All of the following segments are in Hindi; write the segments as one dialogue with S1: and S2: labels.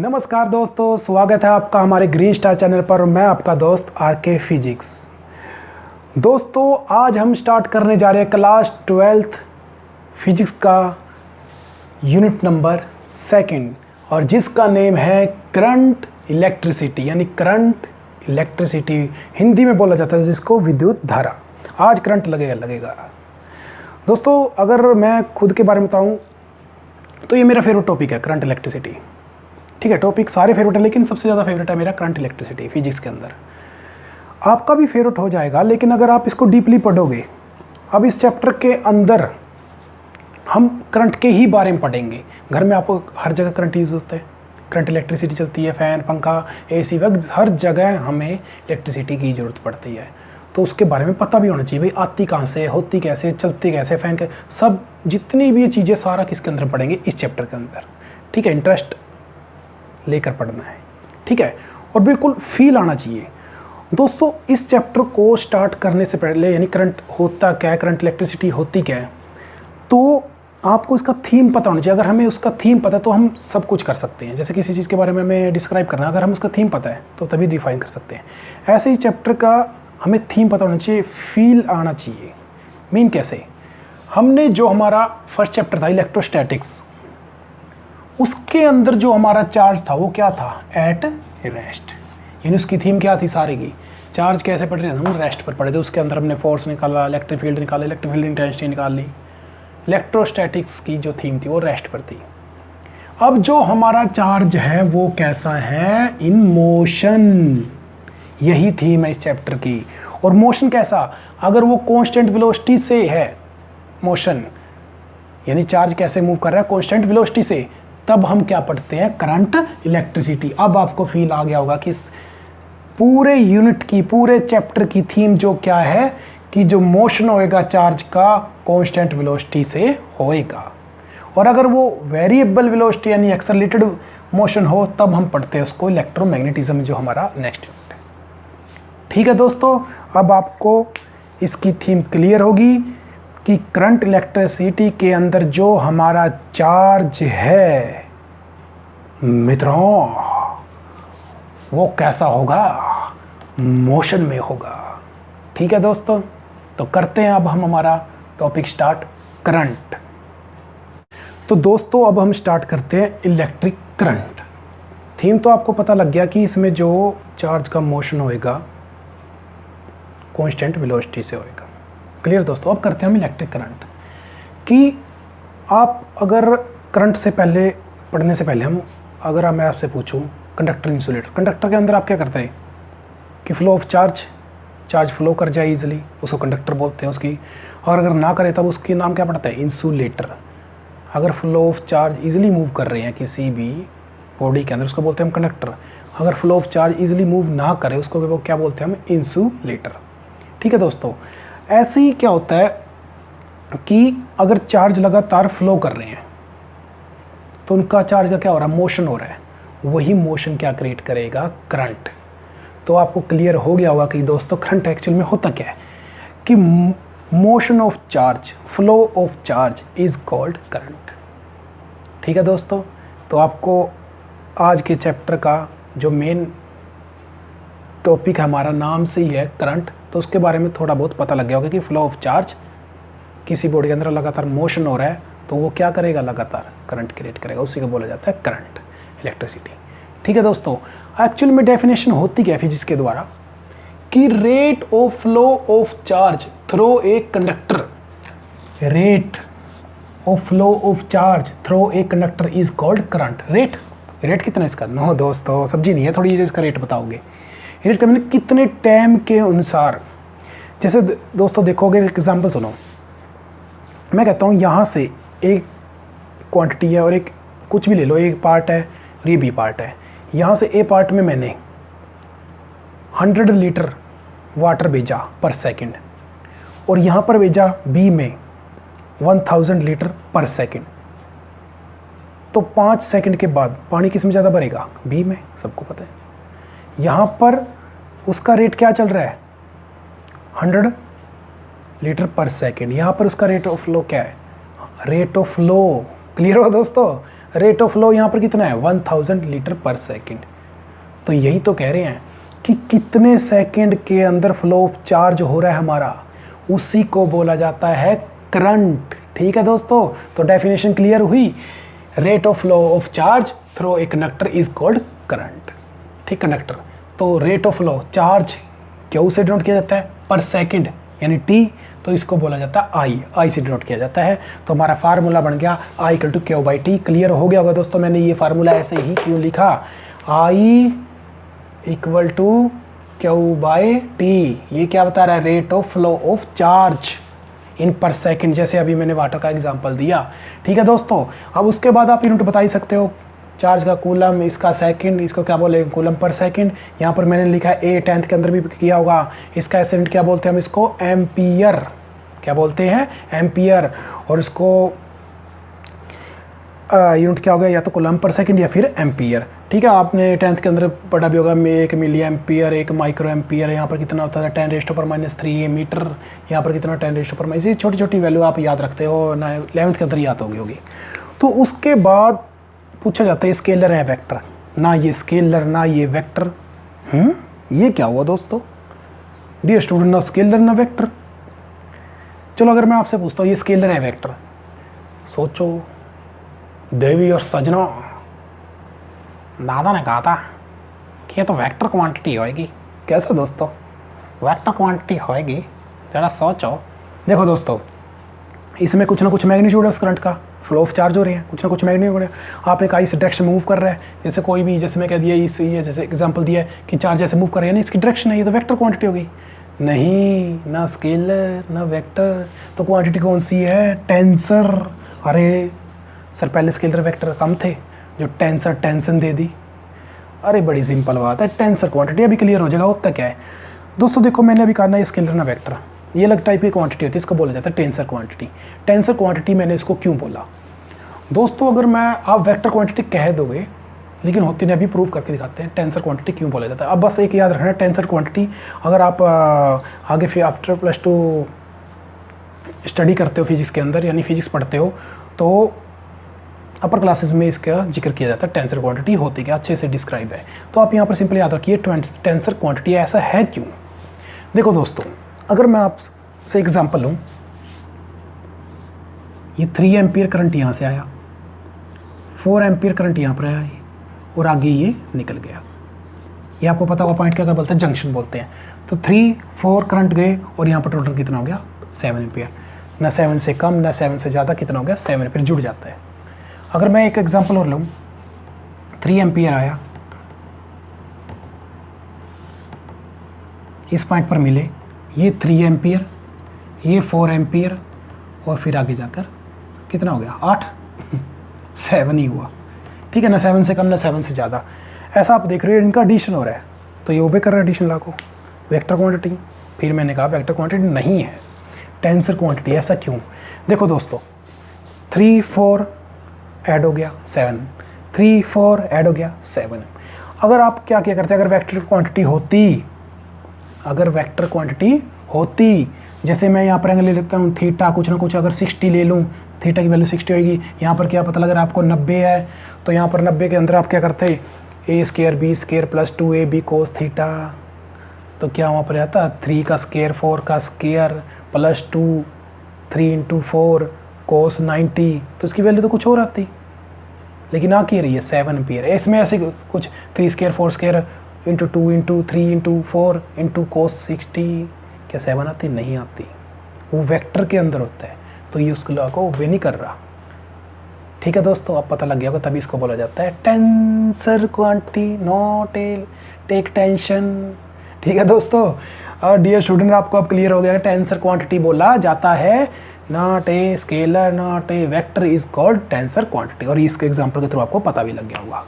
S1: नमस्कार दोस्तों, स्वागत है आपका हमारे ग्रीन स्टार चैनल पर और मैं आपका दोस्त आरके फिजिक्स। दोस्तों आज हम स्टार्ट करने जा रहे हैं क्लास 12th फिजिक्स का यूनिट नंबर 2 और जिसका नेम है करंट इलेक्ट्रिसिटी, यानी करंट इलेक्ट्रिसिटी हिंदी में बोला जाता है जिसको विद्युत धारा। आज करंट लगेगा। दोस्तों अगर मैं खुद के बारे में बताऊं तो ये मेरा फेवरेट टॉपिक है करंट इलेक्ट्रिसिटी। ठीक है, टॉपिक सारे फेवरेट है लेकिन सबसे ज़्यादा फेवरेट है मेरा करंट इलेक्ट्रिसिटी फिजिक्स के अंदर। आपका भी फेवरेट हो जाएगा लेकिन अगर आप इसको डीपली पढ़ोगे, अब इस चैप्टर के अंदर हम करंट के ही बारे में पढ़ेंगे। घर में आपको हर जगह करंट यूज़ होता है, करंट इलेक्ट्रिसिटी चलती है, फ़ैन, पंखा, एसी वगैरह हर जगह हमें इलेक्ट्रिसिटी की ज़रूरत पड़ती है। तो उसके बारे में पता भी होना चाहिए, भाई आती कहाँ से, होती कैसे, चलती कैसे, फ़ैन के सब जितनी भी चीज़ें सारा किसके अंदर पढ़ेंगे, इस चैप्टर के अंदर। ठीक है, इंटरेस्ट लेकर पढ़ना है। ठीक है, और बिल्कुल फील आना चाहिए। दोस्तों इस चैप्टर को स्टार्ट करने से पहले, यानी करंट होता क्या है, करंट इलेक्ट्रिसिटी होती क्या है, तो आपको इसका थीम पता होना चाहिए। अगर हमें उसका थीम पता है तो हम सब कुछ कर सकते हैं। जैसे किसी चीज़ के बारे में हमें डिस्क्राइब करना, अगर हम उसका थीम पता है तो तभी डिफाइन कर सकते हैं। ऐसे ही चैप्टर का हमें थीम पता होना चाहिए, फील आना चाहिए। मीन कैसे, हमने जो हमारा फर्स्ट चैप्टर था इलेक्ट्रोस्टैटिक्स, उसके अंदर जो हमारा चार्ज था वो क्या था, एट रेस्ट। यानी उसकी थीम क्या थी सारे की, चार्ज कैसे पढ़ रहे थे हम, रेस्ट पर पढ़े थे। उसके अंदर हमने फोर्स निकाला, इलेक्ट्रिक फील्ड निकाला, इलेक्ट्रिक फील्ड इंटेंसिटी निकाल ली। इलेक्ट्रोस्टैटिक्स की जो थीम थी वो रेस्ट पर थी। अब जो हमारा चार्ज है वो कैसा है, इन मोशन, यही थीम है इस चैप्टर की। और मोशन कैसा, अगर वो कांस्टेंट वेलोसिटी से है मोशन, यानी चार्ज कैसे मूव कर रहा है कांस्टेंट वेलोसिटी से, तब हम क्या पढ़ते हैं, करंट इलेक्ट्रिसिटी। अब आपको फील आ गया होगा कि इस पूरे यूनिट की, पूरे चैप्टर की थीम जो क्या है कि जो मोशन होएगा चार्ज का कांस्टेंट वेलोसिटी से होएगा। और अगर वो वेरिएबल वेलोसिटी यानी एक्सेलरेटेड मोशन हो तब हम पढ़ते हैं उसको इलेक्ट्रोमैग्नेटिज्म, जो हमारा नेक्स्ट यूनिट है। ठीक है दोस्तों, अब आपको इसकी थीम क्लियर होगी कि करंट इलेक्ट्रिसिटी के अंदर जो हमारा चार्ज है मित्रों, वो कैसा होगा, मोशन में होगा। ठीक है दोस्तों, तो करते हैं अब हम हमारा टॉपिक स्टार्ट, करंट। तो दोस्तों अब हम स्टार्ट करते हैं इलेक्ट्रिक करंट। थीम तो आपको पता लग गया कि इसमें जो चार्ज का मोशन होएगा कांस्टेंट वेलोसिटी से होएगा। क्लियर दोस्तों, अब करते हैं हम इलेक्ट्रिक करंट। कि आप अगर करंट से पहले, पढ़ने से पहले अगर मैं आपसे पूछूं कंडक्टर इंसुलेटर, कंडक्टर के अंदर आप क्या करते हैं कि फ्लो ऑफ चार्ज फ्लो कर जाए इजीली, उसको कंडक्टर बोलते हैं उसकी। और अगर ना करे तब उसकी नाम क्या पड़ता है, इंसुलेटर। अगर flow of charge easily move कर रहे हैं किसी भी बॉडी के अंदर, उसको बोलते हैं हम कंडक्टर। अगर flow of charge easily move ना करे उसको क्या बोलते हैं हम, इंसुलेटर। ठीक है दोस्तों, ऐसे ही क्या होता है कि अगर चार्ज लगातार फ्लो कर रहे हैं तो उनका चार्ज का क्या हो रहा है, मोशन हो रहा है। वही मोशन क्या क्रिएट करेगा, करंट। तो आपको क्लियर हो गया होगा कि दोस्तों करंट एक्चुअल में होता क्या है, कि motion of charge, flow of charge is called current. ठीक है दोस्तों, तो आपको आज के चैप्टर का जो मेन टॉपिक हमारा नाम से ही है करंट, तो उसके बारे में थोड़ा बहुत पता लग गया होगा कि फ्लो ऑफ चार्ज, किसी बॉडी के अंदर लगातार मोशन हो रहा है तो वो क्या करेगा, लगातार करंट क्रिएट करेगा, उसी को बोला जाता है करंट इलेक्ट्रिसिटी। ठीक है दोस्तों, एक्चुअल में डेफिनेशन होती क्या है फिजिक्स के द्वारा, कि rate of flow of charge through a conductor, rate of flow of charge through a conductor is called current. Rate कितना इसका, नो दोस्तों सब्जी नहीं है, थोड़ी इसका रेट बताओगे। रेट का मतलब कितने टाइम के अनुसार। जैसे दोस्तों देखोगे, एग्जांपल सुनो, मैं कहता हूँ यहाँ से एक क्वांटिटी है और एक कुछ भी ले लो, एक पार्ट है और ये बी पार्ट है। यहाँ से ए पार्ट में मैंने 100 लीटर वाटर भेजा पर सेकंड और यहाँ पर भेजा बी में 1000 लीटर पर सेकंड। तो 5 सेकंड के बाद पानी किस में ज़्यादा भरेगा, बी में, सबको पता है। यहाँ पर उसका रेट क्या चल रहा है, 100 लीटर पर सेकेंड। यहाँ पर उसका रेट ऑफ फ्लो क्या है, रेट ऑफ फ्लो। क्लियर हो दोस्तों, रेट ऑफ फ्लो यहाँ पर कितना है 1000 लीटर पर सेकेंड। तो यही तो कह रहे हैं कि कितने सेकंड के अंदर फ्लो ऑफ चार्ज हो रहा है हमारा, उसी को बोला जाता है करंट। ठीक है दोस्तों, तो डेफिनेशन क्लियर हुई। Rate of flow of charge through a conductor is called current. ठीक, कंडक्टर। तो rate of flow charge Q से डिनोट किया जाता है पर सेकंड यानी टी, तो इसको बोला जाता है आई से डिनोट किया जाता है। तो हमारा फार्मूला बन गया I equal to Q by T. Clear हो गया होगा दोस्तों, मैंने ये फार्मूला ऐसे ही क्यों लिखा, I equal to Q by T. ये क्या बता रहा है, rate of flow of charge in per second, जैसे अभी मैंने वाटर का एग्जांपल दिया। ठीक है दोस्तों, अब उसके बाद आप यूनिट बता ही सकते हो, चार्ज का कूलम, इसका सेकंड, इसको क्या बोले कूलम पर सेकंड। यहाँ पर मैंने लिखा है ए 10th के अंदर भी किया होगा। इसका ऐसे यूनिट क्या बोलते हैं हम, इसको एम्पियर, क्या बोलते हैं एम्पियर। और इसको यूनिट क्या होगा, या तो कूलम पर सेकंड या फिर एम्पियर। ठीक है, आपने 10th के अंदर पढ़ा भी होगा, 1 मिली एम्पियर, 1 माइक्रो एम्पियर, यहाँ पर कितना होता है 10⁻³ मीटर, यहाँ पर कितना 10⁻⁻। छोटी छोटी वैल्यू आप याद रखते हो ना, 11th के अंदर याद होगी। तो उसके बाद पूछा जाता है स्केलर है वेक्टर, ना ये स्केलर ना ये वेक्टर। ये क्या हुआ दोस्तों, डियर स्टूडेंट, ना स्केलर ना वेक्टर। चलो अगर मैं आपसे पूछता हूँ ये स्केलर है वेक्टर, सोचो देवी और सजना, दादा ने कहा था कि ये तो वेक्टर क्वांटिटी होएगी। कैसे दोस्तों वेक्टर क्वांटिटी होएगी, जरा सोचो। देखो दोस्तों, इसमें कुछ ना कुछ मैग्नीट्यूड है उस करंट का, फ्लो ऑफ चार्ज हो रही है, कुछ ना कुछ मैग्नीट्यूड है। आपने कहा इस डायरेक्शन मूव कर रहा है, जैसे कोई भी, जैसे मैं कह दिया इस, ये जैसे एग्जांपल दिया है कि चार्ज ऐसे मूव कर रहे हैं, इसकी डायरेक्शन है, ये तो वेक्टर क्वांटिटी होगी। नहीं, ना स्केलर ना वेक्टर, तो क्वांटिटी कौन सी है, टेंसर। अरे सर पहले स्केलर वेक्टर कम थे, जो टेंसर टेंशन दे दी। अरे बड़ी सिंपल बात है, टेंसर क्वांटिटी। अभी क्लियर हो जाएगा होता क्या है दोस्तों। देखो मैंने अभी कहा ना ये स्केलर ना वेक्टर, ये अलग टाइप की क्वांटिटी होती है, इसको बोला जाता है टेंसर क्वांटिटी। टेंसर क्वांटिटी मैंने इसको क्यों बोला दोस्तों, अगर मैं आप वेक्टर क्वांटिटी कह दोगे, लेकिन होती नहीं, अभी प्रूव करके दिखाते हैं टेंसर क्वांटिटी क्यों बोला जाता है। अब बस एक याद रखना, टेंसर क्वांटिटी अगर आप आगे फिर आफ्टर +2 स्टडी करते हो फिजिक्स के अंदर, यानी फिजिक्स पढ़ते हो, तो अपर क्लासेस में इसका जिक्र किया जाता है टेंसर क्वांटिटी होती क्या, अच्छे से डिस्क्राइब है। तो आप यहाँ पर सिंपल याद रखिए टेंसर क्वांटिटी ऐसा है क्यों। देखो दोस्तों, अगर मैं आपसे एग्जांपल लूँ, ये 3 एम्पियर करंट यहाँ से आया, 4 एम्पियर करंट यहाँ पर आया और आगे ये निकल गया। ये आपको पता होगा पॉइंट क्या बोलते हैं, जंक्शन बोलते हैं। तो 3, 4 करंट गए और यहाँ पर टोटल कितना हो गया 7 एम्पियर। ना 7 से कम ना 7 से ज़्यादा, कितना हो गया 7 एम्पियर जुड़ जाता है। अगर मैं एक एग्जांपल और लूँ, 3 एम्पियर आया, इस पॉइंट पर मिले, ये 3 एम्पियर, ये 4 एम्पियर, और फिर आगे जाकर कितना हो गया 8 7 ही हुआ। ठीक है ना, 7 से कम ना 7 से ज़्यादा। ऐसा आप देख रहे हो इनका एडिशन हो रहा है, तो ये ओबे कर रहा है एडिशन लॉ को, वेक्टर क्वांटिटी। फिर मैंने कहा वेक्टर क्वांटिटी नहीं है, टेंसर क्वांटिटी। ऐसा क्यों, देखो दोस्तों, 3 4 ऐड हो गया 7, 3 4 ऐड हो गया 7। अगर आप क्या करते, अगर वेक्टर क्वांटिटी होती, अगर वेक्टर क्वांटिटी होती, जैसे मैं यहाँ पर एंगल ले लेता हूँ थीटा, कुछ ना कुछ अगर 60 ले लूँ, थीटा की वैल्यू 60 होगी। यहाँ पर क्या पता लग रहा है आपको 90 है, तो यहाँ पर 90 के अंदर आप क्या करते, a² b² + 2ab cos theta, तो क्या वहाँ पर आता 3 का स्क्वायर 4 का स्क्वायर +2 3 × 4 cos 90, तो इसकी वैल्यू तो कुछ और आती, लेकिन आ की रही है 7 एम्पियर। इसमें ऐसे कुछ 3² 4² × 2 × 3 × 4 × cos 60, क्या 7 आती, नहीं आती, वो वेक्टर के अंदर होता है, तो ये उसको लॉ को ओबे नहीं कर रहा। ठीक है दोस्तों, अब पता लग गया होगा, तभी इसको बोला जाता है tensor quantity, not take tension. ठीक है दोस्तों, और डियर स्टूडेंट, आपको अब क्लियर हो गया, टेंसर क्वांटिटी बोला जाता है, not a scalar not a vector is called tensor quantity. और इसके एग्जांपल के थ्रू आपको पता भी लग गया होगा।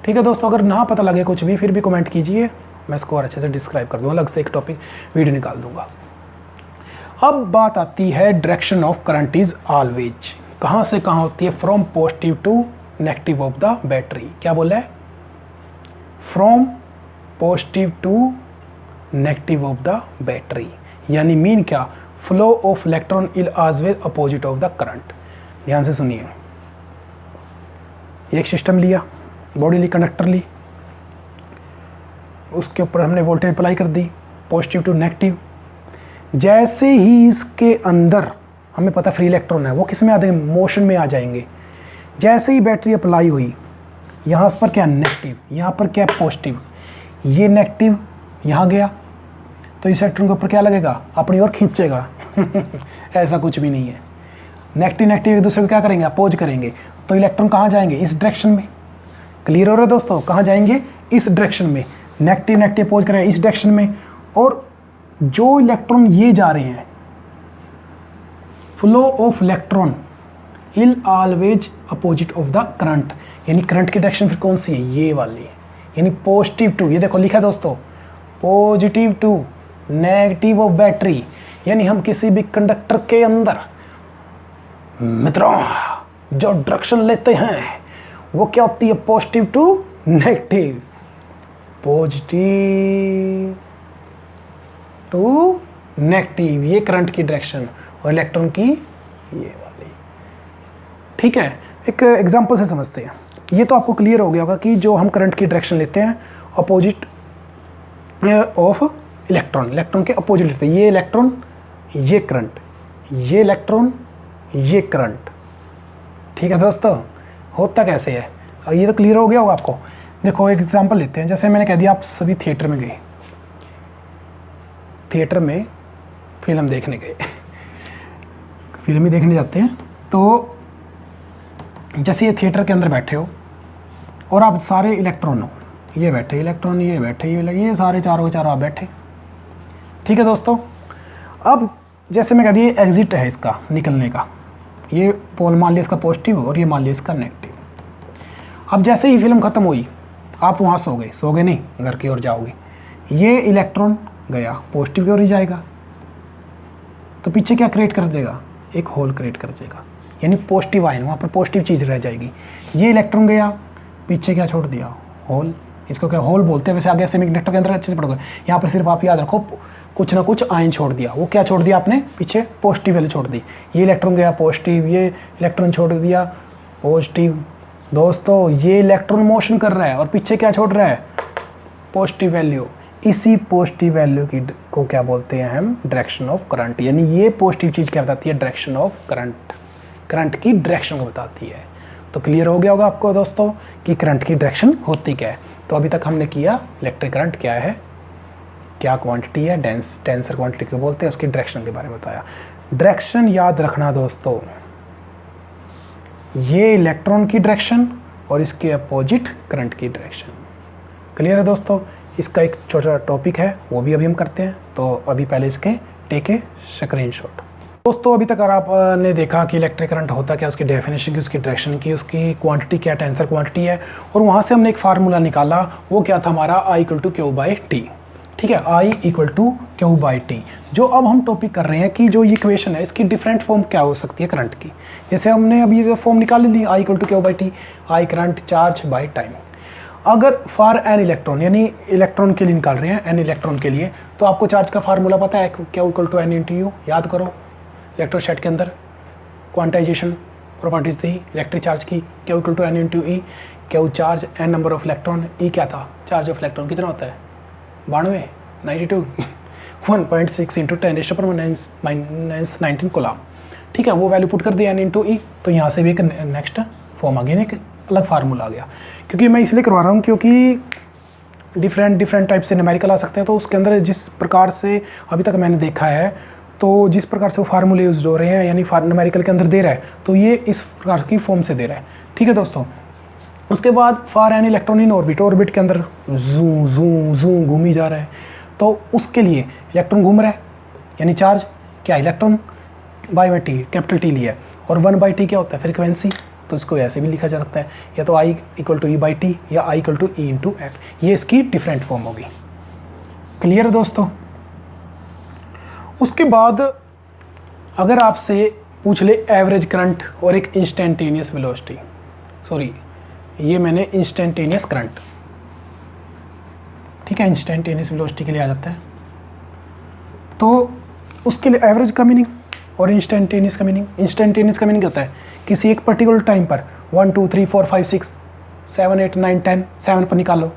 S1: ठीक है दोस्तों, अगर ना पता लगे कुछ भी, फिर भी कमेंट कीजिए, मैं इसको और अच्छे से डिस्क्राइब कर दूँगा, अलग से एक टॉपिक वीडियो निकाल दूंगा। अब बात आती है direction of current is always, कहाँ से कहाँ होती है, from positive to negative of the battery. क्या बोला है, from positive to negative of the battery, यानी मीन क्या, flow of electron is always opposite of the current. ध्यान से सुनिए, एक सिस्टम लिया, बॉडी ली, कंडक्टर ली, उसके ऊपर हमने वोल्टेज अप्लाई कर दी पॉजिटिव टू नेगेटिव। जैसे ही इसके अंदर हमें पता फ्री इलेक्ट्रॉन है, वो किस में आ जाएंगे, मोशन में आ जाएंगे। जैसे ही बैटरी अप्लाई हुई, यहाँ पर क्या नेगेटिव, यहाँ पर क्या पॉजिटिव, ये नेगेटिव यहाँ गया तो इस इलेक्ट्रॉन के ऊपर क्या लगेगा, अपनी ओर खींचेगा। ऐसा कुछ भी नहीं है। नेगेटिव नेगेटिव एक दूसरे को क्या करेंगे, अपोज करेंगे, तो इलेक्ट्रॉन कहाँ जाएंगे, इस डायरेक्शन में। क्लियर हो रहा है दोस्तों, कहाँ जाएंगे, इस डायरेक्शन में। नेगेटिव नेगेटिव अपोज करेंगे इस डायरेक्शन में, और जो इलेक्ट्रॉन ये जा रहे हैं, flow of electron is always opposite of the current, यानी करंट की डायरेक्शन फिर कौन सी है, ये वाली, यानी पॉजिटिव टू, ये देखो लिखा है दोस्तों, positive to negative of battery. यानी हम किसी भी कंडक्टर के अंदर मित्रों जो डायरेक्शन लेते हैं वो क्या होती है, positive to negative, positive to negative, ये करंट की डायरेक्शन, और इलेक्ट्रॉन की ये वाली। ठीक है, एक एग्जांपल से समझते हैं। ये तो आपको क्लियर हो गया होगा कि जो हम करंट की डायरेक्शन लेते हैं अपोजिट ऑफ इलेक्ट्रॉन, इलेक्ट्रॉन के अपोजिट लेते हैं। ये इलेक्ट्रॉन, ये करंट, ये इलेक्ट्रॉन, ये करंट। ठीक है दोस्तों, होता कैसे है ये तो क्लियर हो गया होगा आपको। देखो एक एग्जांपल लेते हैं, जैसे मैंने कह दिया आप सभी थिएटर में गए, थिएटर में फिल्म देखने गए, फिल्म ही देखने जाते हैं, तो जैसे ये थिएटर के अंदर बैठे हो और आप सारे इलेक्ट्रॉन हो, ये बैठे इलेक्ट्रॉन, ये बैठे ये सारे चारों आप बैठे। ठीक है दोस्तों, अब जैसे मैं कह दिया एग्जिट है इसका निकलने का, ये पोल मान लिया इसका पॉजिटिव और ये मान लिया इसका नेगेटिव। अब जैसे ही फिल्म ख़त्म हुई, आप वहाँ सो गए नहीं, घर की ओर जाओगे, ये इलेक्ट्रॉन गया पॉजिटिव की ओर ही जाएगा, तो पीछे क्या क्रिएट कर देगा, एक होल क्रिएट कर देगा, यानी पॉजिटिव आयन, वहाँ पर पॉजिटिव चीज़ रह जाएगी। ये इलेक्ट्रॉन गया, पीछे क्या छोड़ दिया, होल। इसको क्या होल बोलते हैं, वैसे आगे सेमीकंडक्टर के अंदर अच्छे से पढ़ोगे। यहाँ पर सिर्फ आप याद रखो कुछ ना कुछ आयन छोड़ दिया, वो क्या छोड़ दिया आपने, पीछे पॉजिटिव वैल्यू छोड़ दी। ये इलेक्ट्रॉन गया पॉजिटिव, ये इलेक्ट्रॉन छोड़ दिया पॉजिटिव। दोस्तों ये इलेक्ट्रॉन मोशन कर रहा है और पीछे क्या छोड़ रहा है, पॉजिटिव वैल्यू। इसी पॉजिटिव वैल्यू की को क्या बोलते हैं हम, डायरेक्शन ऑफ करंट। यानी ये पॉजिटिव चीज़ क्या बताती है, डायरेक्शन ऑफ करंट, करंट की डायरेक्शन को बताती है। तो क्लियर हो गया होगा आपको दोस्तों कि करंट की डायरेक्शन होती क्या है। तो अभी तक हमने किया इलेक्ट्रिक करंट क्या है, क्या क्वांटिटी है, टेंसर क्वांटिटी को बोलते हैं, उसकी डायरेक्शन के बारे में बताया। डायरेक्शन याद रखना दोस्तों, ये इलेक्ट्रॉन की डायरेक्शन और इसके अपोजिट करंट की डायरेक्शन। क्लियर है दोस्तों, इसका एक छोटा टॉपिक है वो भी अभी हम करते हैं। तो अभी पहले इसके टेक ए स्क्रीनशॉट। दोस्तों अभी तक अगर आपने देखा कि इलेक्ट्रिक करंट होता क्या, उसकी डेफिनेशन की, उसकी डायरेक्शन की, उसकी क्वांटिटी क्या, टेंसर क्वांटिटी है, और वहाँ से हमने एक फार्मूला निकाला, वो क्या था हमारा, I = Q/T। ठीक है, I = Q/T। जो अब हम टॉपिक कर रहे हैं कि जो ये इक्वेशन है इसकी डिफरेंट फॉर्म क्या हो सकती है करंट की। जैसे हमने अभी ये फॉर्म निकाल ली, I = Q/T, I current charge by time. अगर फॉर एन इलेक्ट्रॉन, यानी इलेक्ट्रॉन के लिए निकाल रहे हैं, एन इलेक्ट्रॉन के लिए, तो आपको चार्ज का फार्मूला पता है, Q = N × U। याद करो, इलेक्ट्रोस्टैट के अंदर क्वांटाइजेशन प्रॉपर्टीज थी इलेक्ट्रिक चार्ज की, Q = N × E। Q charge, N number of electron, E क्या था, चार्ज ऑफ इलेक्ट्रॉन कितना होता है, 92 1.6 × 10⁻⁻19 कूलम। ठीक है, वो वैल्यू पुट कर दिया N × E, तो यहाँ से भी एक नेक्स्ट फॉर्म आ गया, एक अलग फार्मूला आ गया। क्योंकि मैं इसलिए करवा रहा हूँ क्योंकि डिफरेंट टाइप से न्यूमेरिकल आ सकते हैं, तो उसके अंदर जिस प्रकार से अभी तक मैंने देखा है, तो जिस प्रकार से वो फार्मूले यूज हो रहे हैं, यानी न्यूमेरिकल के अंदर दे रहा है, तो ये इस प्रकार की फॉर्म से दे रहा है। ठीक है दोस्तों, उसके बाद for an electron in orbit, orbit के अंदर जू घूमी जा रहा है, तो उसके लिए इलेक्ट्रॉन घूम रहा है, यानी चार्ज क्या, electron by T, capital T लिया है, और 1/T क्या होता है, फ्रीक्वेंसी। तो इसको ऐसे भी लिखा जा सकता है, या तो I = E/T या I = E × F। ये इसकी डिफरेंट फॉर्म होगी। क्लियर है दोस्तों। उसके बाद अगर आपसे पूछ ले एवरेज करंट और एक इंस्टेंटेनियस वेलोसिटी, सॉरी ये मैंने इंस्टेंटेनियस करंट, ठीक है, इंस्टेंटेनियस वेलोसिटी के लिए आ जाता है, तो उसके लिए एवरेज का मीनिंग और इंस्टेंटेनियस का मीनिंग। इंस्टेंटेनियस का मीनिंग क्या होता है, किसी एक पर्टिकुलर टाइम पर 1 2 3 4 5 6 7 8 9 10 7 पर निकालो,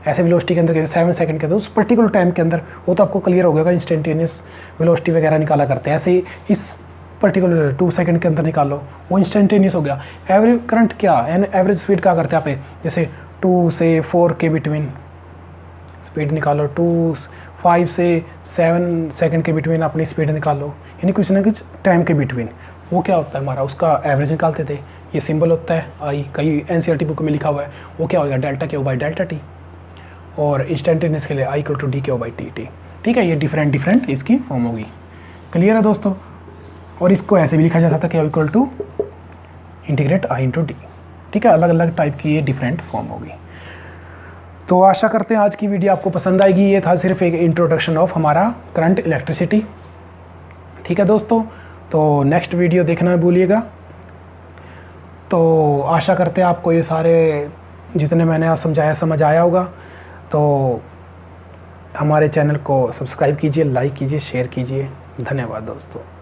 S1: ऐसे वेलोसिटी के अंदर 7 सेकंड के अंदर, उस पर्टिकुलर टाइम के अंदर वो तो आपको क्लियर हो गया, इंस्टेंटेनियस वेलोसिटी वगैरह निकाला करते हैं। ऐसे ही इस पर्टिकुलर 2 सेकंड के अंदर निकालो, वो इंस्टेंटेनियस हो गया। एवरेज करंट क्या, एवरेज स्पीड क्या करते हैं आप, जैसे 2 से 4 के बिटवीन स्पीड निकालो, 5 से 7 सेकंड के बिटवीन अपनी स्पीड निकालो, यानी कुछ ना कुछ टाइम के बिटवीन। वो क्या होता है हमारा, उसका एवरेज निकालते थे। ये सिंबल होता है आई, कई एनसीईआरटी बुक में लिखा हुआ है। वो क्या होगा, delta Q by delta T, और इंस्टेंटेनियस के लिए I equal to D Q by T T. ठीक है, ये डिफरेंट इसकी फॉर्म होगी। क्लियर है दोस्तों। और इसको ऐसे भी लिखा जा सकता है Q equal to integrate I into D. ठीक है, अलग अलग टाइप की ये डिफरेंट फॉर्म होगी। तो आशा करते हैं आज की वीडियो आपको पसंद आएगी। ये था सिर्फ एक इंट्रोडक्शन ऑफ हमारा करंट इलेक्ट्रिसिटी। ठीक है दोस्तों, तो नेक्स्ट वीडियो देखना भूलिएगा। तो आशा करते हैं आपको ये सारे जितने मैंने आज समझाया समझ आया होगा। तो हमारे चैनल को सब्सक्राइब कीजिए, लाइक कीजिए, शेयर कीजिए। धन्यवाद दोस्तों।